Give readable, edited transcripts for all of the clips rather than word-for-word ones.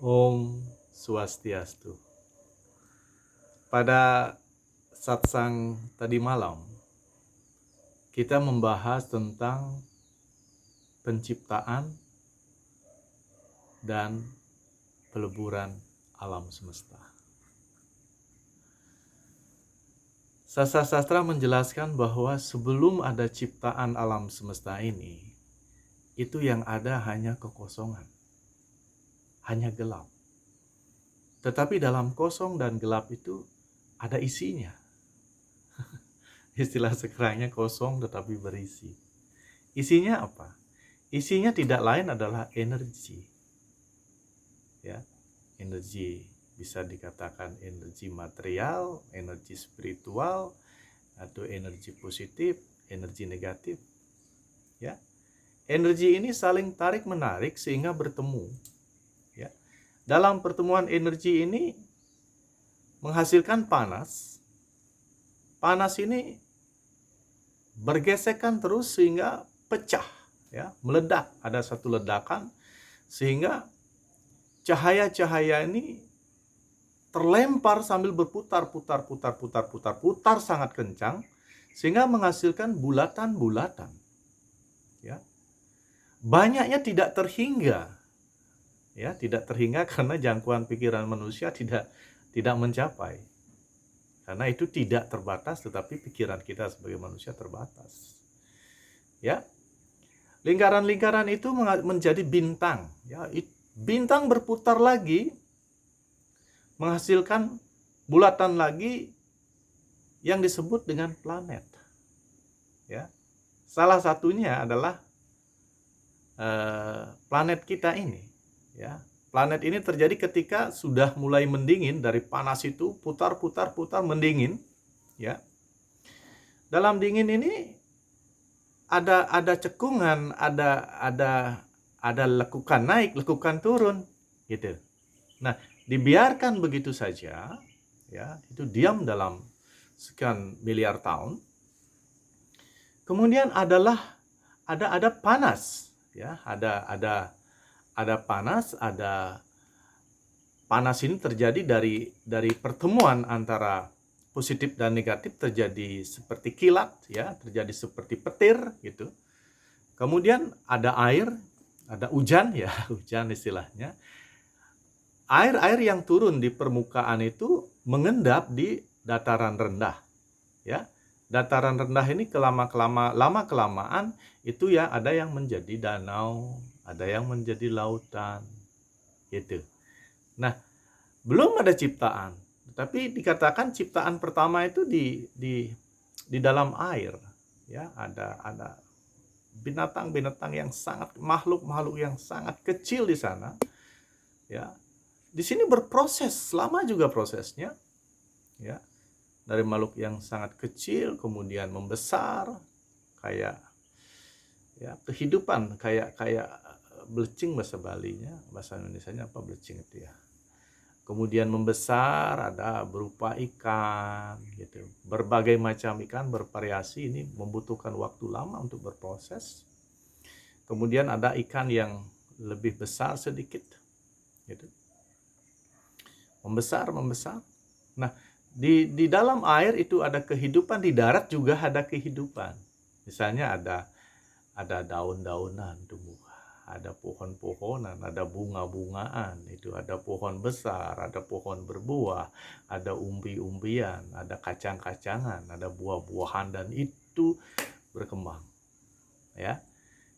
Om Swastiastu. Pada satsang tadi malam, kita membahas tentang penciptaan dan peleburan alam semesta. Sastra-sastra menjelaskan bahwa sebelum ada ciptaan alam semesta ini, itu yang ada hanya kekosongan, hanya gelap. Tetapi dalam kosong dan gelap itu ada isinya. Istilah sekarangnya kosong tetapi berisi. Isinya apa? Isinya tidak lain adalah energi. Ya, energi bisa dikatakan energi material, energi spiritual, atau energi positif, energi negatif. Ya, energi ini saling tarik menarik sehingga bertemu. Ya, dalam pertemuan energi ini menghasilkan panas. Panas ini bergesekan terus sehingga pecah, ya, meledak. Ada satu ledakan sehingga cahaya-cahaya ini terlempar sambil berputar sangat kencang sehingga menghasilkan bulatan-bulatan. Ya. Banyaknya tidak terhingga. Ya, tidak terhingga karena jangkauan pikiran manusia tidak mencapai. Karena itu tidak terbatas, tetapi pikiran kita sebagai manusia terbatas. Ya, lingkaran-lingkaran itu menjadi bintang. Ya, bintang berputar lagi, menghasilkan bulatan lagi yang disebut dengan planet. Ya, salah satunya adalah planet kita ini. Ya, planet ini terjadi ketika sudah mulai mendingin, dari panas itu putar mendingin. Ya, dalam dingin ini ada cekungan, ada lekukan naik, lekukan turun, gitu. Nah, dibiarkan begitu saja, ya, itu diam dalam sekian miliar tahun. Kemudian ada panas, ya, ada panas, panas ini terjadi dari pertemuan antara positif dan negatif, terjadi seperti kilat, ya, terjadi seperti petir gitu. Kemudian ada air, ada hujan, ya, hujan istilahnya. Air yang turun di permukaan itu mengendap di dataran rendah, ya. Dataran rendah ini lama kelamaan itu ya ada yang menjadi danau, ada yang menjadi lautan, gitu. Nah, belum ada ciptaan, tapi dikatakan ciptaan pertama itu di dalam air, ya. Ada binatang-binatang yang sangat, makhluk yang sangat kecil di sana, ya. Di sini berproses, lama juga prosesnya, ya. Dari makhluk yang sangat kecil kemudian membesar, kayak, ya, kehidupan kayak belecing bahasa Balinya, bahasa Indonesianya apa belecing itu ya. Kemudian membesar, ada berupa ikan, gitu. Berbagai macam ikan bervariasi, ini membutuhkan waktu lama untuk berproses. Kemudian ada ikan yang lebih besar sedikit, gitu. Membesar. Nah, di dalam air itu ada kehidupan, di darat juga ada kehidupan. Misalnya ada daun-daunan tumbuh, ada pohon-pohonan, ada bunga-bungaan, itu ada pohon besar, ada pohon berbuah, ada umbi-umbian, ada kacang-kacangan, ada buah-buahan, dan itu berkembang. Ya.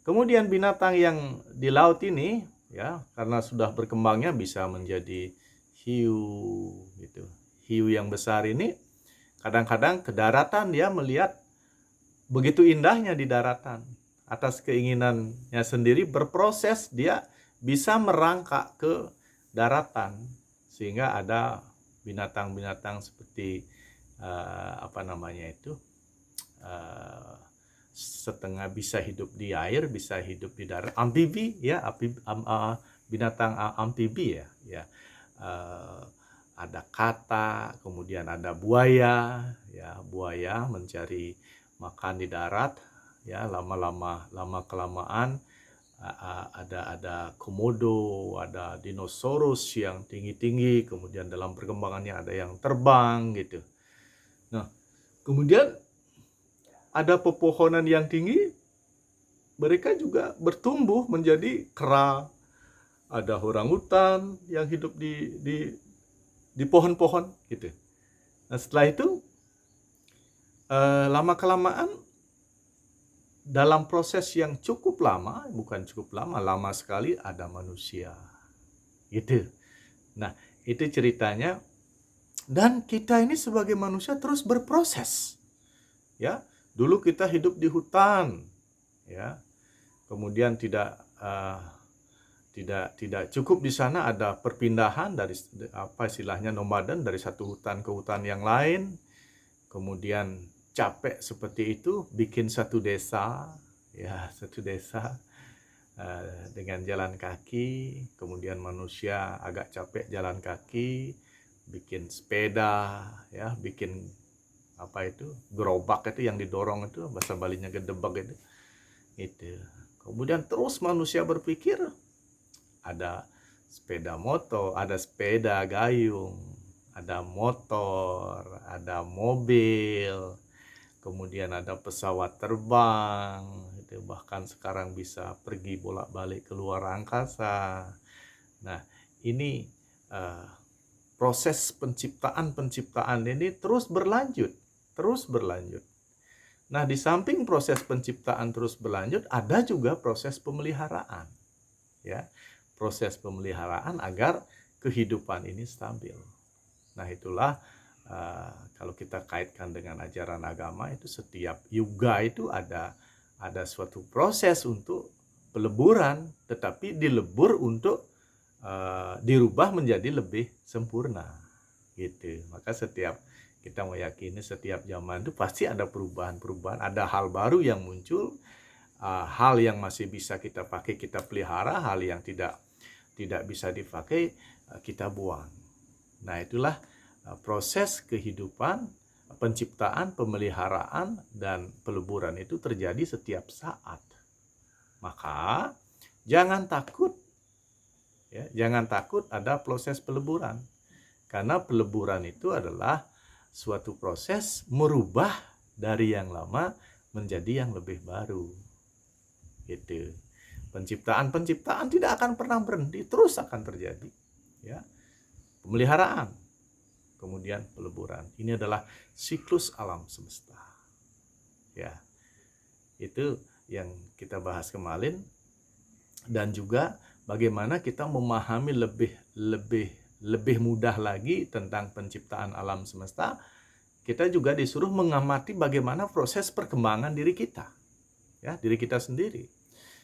Kemudian binatang yang di laut ini, ya, karena sudah berkembangnya bisa menjadi hiu, gitu. Hiu yang besar ini kadang-kadang ke daratan dia melihat begitu indahnya di daratan. Atas keinginannya sendiri berproses, dia bisa merangkak ke daratan sehingga ada binatang-binatang seperti setengah bisa hidup di air, bisa hidup di darat, amfibi, ya, binatang amfibi, ya. Ada kata, kemudian ada buaya, ya, buaya mencari makan di darat, ya, lama kelamaan ada komodo, ada dinosaurus yang tinggi-tinggi, kemudian dalam perkembangannya ada yang terbang gitu. Nah, kemudian ada pepohonan yang tinggi, mereka juga bertumbuh menjadi kera. Ada orangutan yang hidup di pohon-pohon gitu. Nah, setelah itu lama-kelamaan dalam proses yang cukup lama, bukan cukup lama, lama sekali ada manusia. Gitu. Nah, itu ceritanya. Dan kita ini sebagai manusia terus berproses. Ya, dulu kita hidup di hutan, ya. Kemudian tidak cukup di sana, ada perpindahan dari apa istilahnya nomaden dari satu hutan ke hutan yang lain. Kemudian capek seperti itu bikin satu desa, ya, satu desa dengan jalan kaki. Kemudian manusia agak capek jalan kaki, bikin sepeda, ya, bikin apa itu, gerobak itu yang didorong itu, bahasa Balinya gedebak itu. Kemudian terus manusia berpikir, ada sepeda motor, ada sepeda gayung, ada motor, ada mobil, kemudian ada pesawat terbang, itu bahkan sekarang bisa pergi bolak-balik ke luar angkasa. Nah, ini proses penciptaan ini terus berlanjut. Nah, di samping proses penciptaan terus berlanjut, ada juga proses pemeliharaan, ya, proses pemeliharaan agar kehidupan ini stabil. Nah, itulah kalau kita kaitkan dengan ajaran agama, itu setiap yuga itu ada suatu proses untuk peleburan, tetapi dilebur untuk dirubah menjadi lebih sempurna, gitu. Maka kita meyakini setiap zaman itu pasti ada perubahan-perubahan, ada hal baru yang muncul, hal yang masih bisa kita pakai kita pelihara, hal yang tidak bisa dipakai kita buang. Nah, itulah proses kehidupan, penciptaan, pemeliharaan, dan peleburan itu terjadi setiap saat. Maka jangan takut, ya, jangan takut ada proses peleburan, karena peleburan itu adalah suatu proses merubah dari yang lama menjadi yang lebih baru, gitu. Penciptaan tidak akan pernah berhenti, terus akan terjadi, ya. Pemeliharaan, kemudian peleburan. Ini adalah siklus alam semesta, ya. Itu yang kita bahas kemarin, dan juga bagaimana kita memahami lebih mudah lagi tentang penciptaan alam semesta. Kita juga disuruh mengamati bagaimana proses perkembangan diri kita, ya, diri kita sendiri.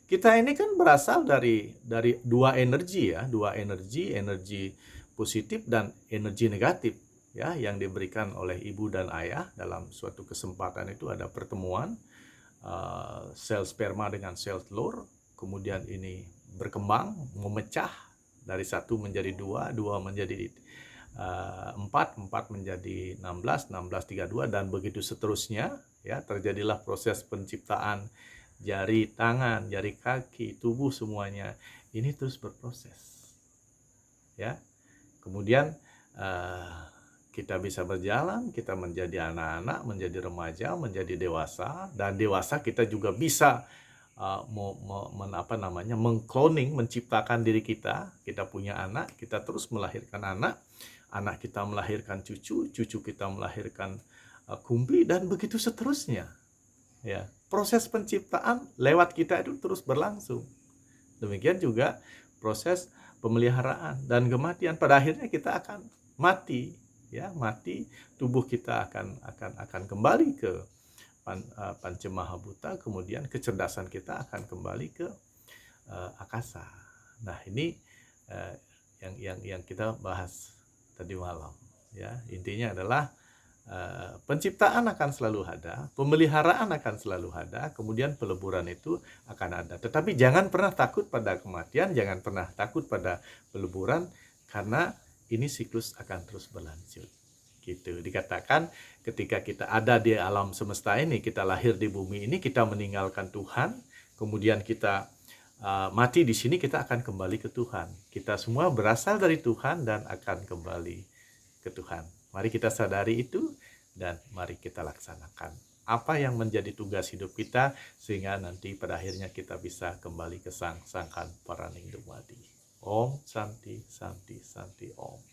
Kita ini kan berasal dari dua energi, ya, energi positif dan energi negatif, ya, yang diberikan oleh ibu dan ayah. Dalam suatu kesempatan itu ada pertemuan sel sperma dengan sel telur, kemudian ini berkembang, memecah dari 1 menjadi 2, 2 menjadi 4, 4 menjadi 16, 16 32, dan begitu seterusnya, ya. Terjadilah proses penciptaan jari tangan, jari kaki, tubuh, semuanya ini terus berproses, ya. Kemudian kita bisa berjalan, kita menjadi anak-anak, menjadi remaja, menjadi dewasa, dan dewasa kita juga bisa mengkloning, menciptakan diri kita. Kita punya anak, kita terus melahirkan anak kita melahirkan cucu kita melahirkan kumpi, dan begitu seterusnya, ya. Proses penciptaan lewat kita itu terus berlangsung. Demikian juga proses pemeliharaan dan kematian. Pada akhirnya kita akan mati, ya, tubuh kita akan kembali ke Pancamahabhuta, kemudian kecerdasan kita akan kembali ke akasa. Nah, ini yang kita bahas tadi malam, ya. Intinya adalah penciptaan akan selalu ada, pemeliharaan akan selalu ada, kemudian peleburan itu akan ada. Tetapi jangan pernah takut pada kematian, jangan pernah takut pada peleburan, karena ini siklus akan terus berlanjut. Gitu. Dikatakan ketika kita ada di alam semesta ini, kita lahir di bumi ini, kita meninggalkan Tuhan, kemudian kita mati di sini, kita akan kembali ke Tuhan. Kita semua berasal dari Tuhan dan akan kembali ke Tuhan. Mari kita sadari itu dan mari kita laksanakan apa yang menjadi tugas hidup kita, sehingga nanti pada akhirnya kita bisa kembali ke Sang Paraning Dumadi. Om Santi Santi Santi Om.